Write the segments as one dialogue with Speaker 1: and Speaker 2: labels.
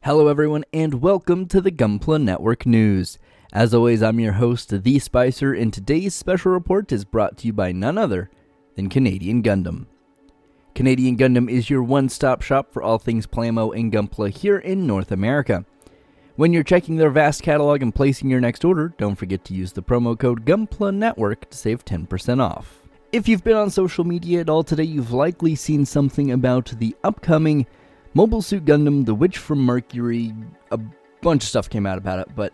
Speaker 1: Hello everyone and welcome to the Gunpla Network News. As always, I'm your host, The Spicer, and today's special report is brought to you by none other than Canadian Gundam. Canadian Gundam is your one-stop shop for all things Plamo and Gunpla here in North America. When you're checking their vast catalog and placing your next order, don't forget to use the promo code Gunpla Network to save 10% off. If you've been on social media at all today, you've likely seen something about the upcoming Mobile Suit Gundam, The Witch from Mercury. A bunch of stuff came out about it, but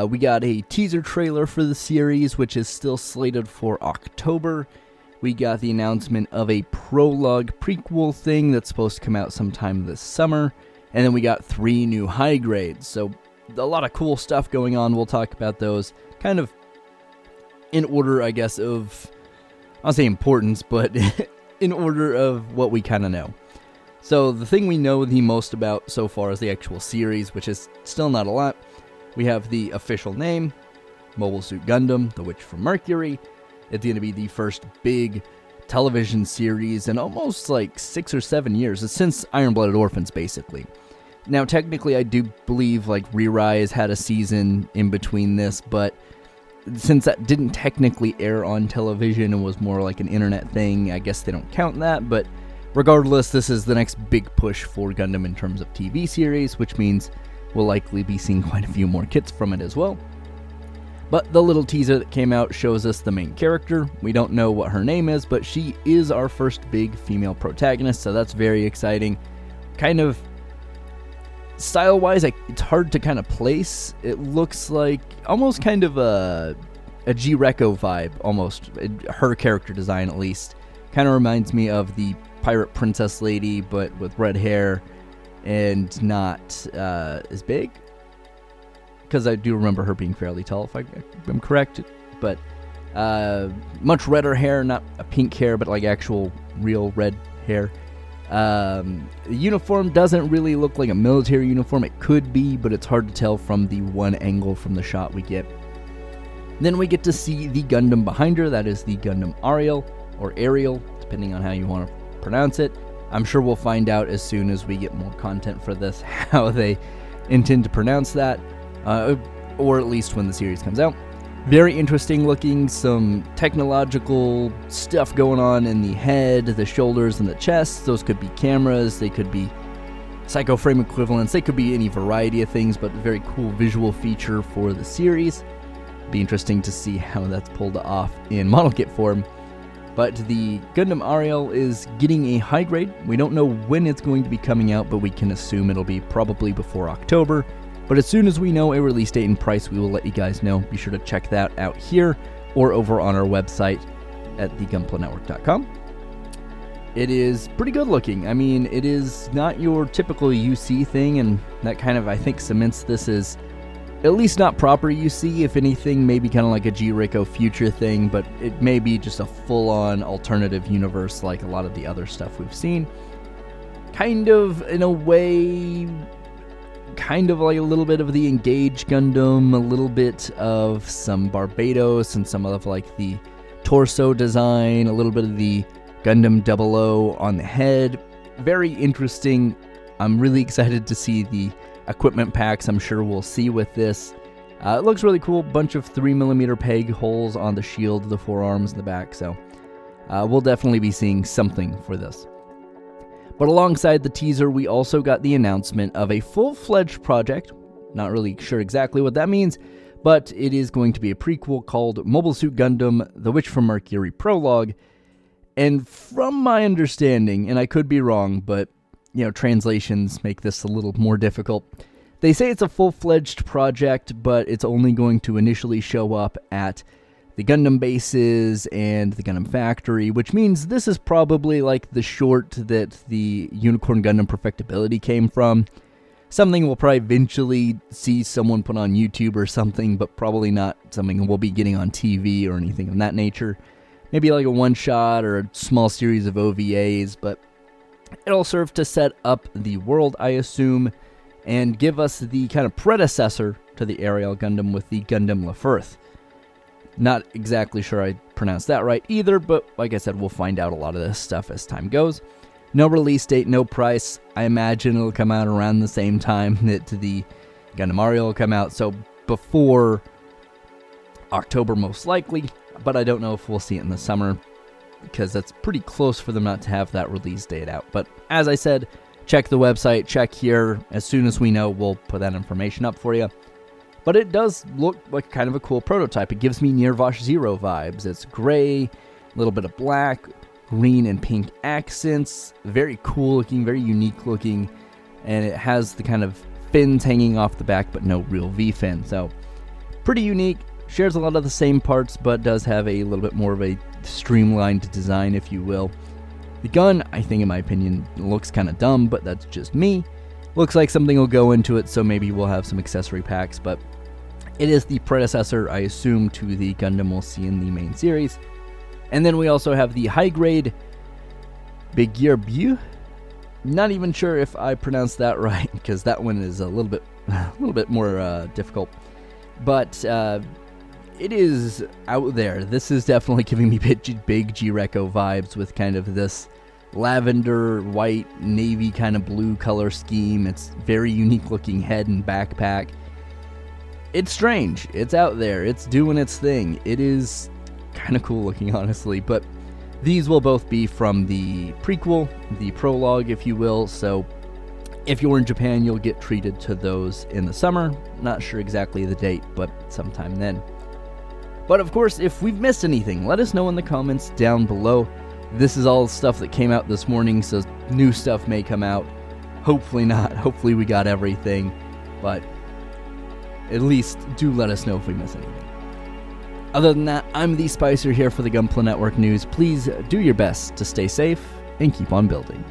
Speaker 1: we got a teaser trailer for the series, which is still slated for October. We got the announcement of a prologue prequel thing that's supposed to come out sometime this summer. And then we got 3 new high grades. So a lot of cool stuff going on. We'll talk about those kind of in order, I guess, of, I'll say importance, but in order of what we kind of know. So the thing we know the most about so far is the actual series, which is still not a lot. We have the official name, Mobile Suit Gundam, The Witch from Mercury. It's going to be the first big television series in almost like 6 or 7 years. It's since Iron-Blooded Orphans, basically. Now, technically, I do believe like Re-Rise had a season in between this, but since that didn't technically air on television and was more like an internet thing, I guess they don't count that, but regardless, this is the next big push for Gundam in terms of TV series, which means we'll likely be seeing quite a few more kits from it as well. But the little teaser that came out shows us the main character. We don't know what her name is, but she is our first big female protagonist, so that's very exciting. Kind of style-wise, it's hard to kind of place. It looks like almost kind of a G-Reco vibe, almost. Her character design, at least. Kind of reminds me of the pirate princess lady, but with red hair and not as big. Because I do remember her being fairly tall, if I'm correct. But much redder hair, not a pink hair, but like actual real red hair. The uniform doesn't really look like a military uniform. It could be, but it's hard to tell from the one angle from the shot we get. Then we get to see the Gundam behind her. That is the Gundam Ariel, or Ariel, depending on how you want to pronounce it. I'm sure we'll find out as soon as we get more content for this, how they intend to pronounce that, or at least when the series comes out. Very interesting looking, some technological stuff going on in the head, the shoulders, and the chest. Those could be cameras, they could be psycho frame equivalents, they could be any variety of things, but very cool visual feature for the series. Be interesting to see how that's pulled off in model kit form. But the Gundam Ariel is getting a high grade. We don't know when it's going to be coming out, but we can assume it'll be probably before October. But as soon as we know a release date and price, we will let you guys know. Be sure to check that out here or over on our website at thegunplanetwork.com. It is pretty good looking. I mean, it is not your typical UC thing, and that kind of, I think, cements this as at least not proper UC. If anything, maybe kind of like a G-Reco future thing, but it may be just a full-on alternative universe like a lot of the other stuff we've seen. Kind of, in a way, kind of like a little bit of the Engage Gundam, a little bit of some Barbados and some of like the torso design, a little bit of the Gundam 00 on the head. Very interesting. I'm really excited to see the equipment packs I'm sure we'll see with this. It looks really cool. Bunch of 3mm peg holes on the shield, the forearms, and the back. So we'll definitely be seeing something for this. But alongside the teaser, we also got the announcement of a full-fledged project. Not really sure exactly what that means, but it is going to be a prequel called Mobile Suit Gundam, The Witch from Mercury Prologue. And from my understanding, and I could be wrong, but translations make this a little more difficult. They say it's a full-fledged project, but it's only going to initially show up at the Gundam bases and the Gundam factory, which means this is probably like the short that the Unicorn Gundam Perfectibility came from. Something we'll probably eventually see someone put on YouTube or something, but probably not something we'll be getting on TV or anything of that nature. Maybe like a one-shot or a small series of OVAs, but it'll serve to set up the world, I assume, and give us the kind of predecessor to the Ariel Gundam with the Gundam Lafirth. Not exactly sure I pronounced that right either, but like I said, we'll find out a lot of this stuff as time goes. No release date, no price. I imagine it'll come out around the same time that the Gundam Mario will come out, so before October most likely, but I don't know if we'll see it in the summer, because that's pretty close for them not to have that release date out. But as I said, check the website, check here. As soon as we know, we'll put that information up for you. But it does look like kind of a cool prototype. It gives me Nirvash Zero vibes. It's gray, a little bit of black, green and pink accents. Very cool looking, very unique looking. And it has the kind of fins hanging off the back, but no real V-fin. So pretty unique. Shares a lot of the same parts, but does have a little bit more of a streamlined design, if you will. The gun, I think in my opinion, looks kind of dumb, but that's just me. Looks like something will go into it, so maybe we'll have some accessory packs, but it is the predecessor, I assume, to the Gundam we'll see in the main series. And then we also have the high-grade Bigirbu. Not even sure if I pronounced that right, because that one is a little bit more difficult. But it is out there. This is definitely giving me big G-Reco vibes with kind of this lavender, white, navy kind of blue color scheme. It's very unique looking head and backpack. It's strange. It's out there. It's doing its thing. It is kind of cool looking, honestly. But these will both be from the prequel, the prologue, if you will. So if you're in Japan, you'll get treated to those in the summer. Not sure exactly the date, but sometime then. But of course, if we've missed anything, let us know in the comments down below. This is all stuff that came out this morning, so new stuff may come out. Hopefully not. Hopefully we got everything. But at least do let us know if we miss anything. Other than that, I'm the Spicer here for the Gunpla Network News. Please do your best to stay safe and keep on building.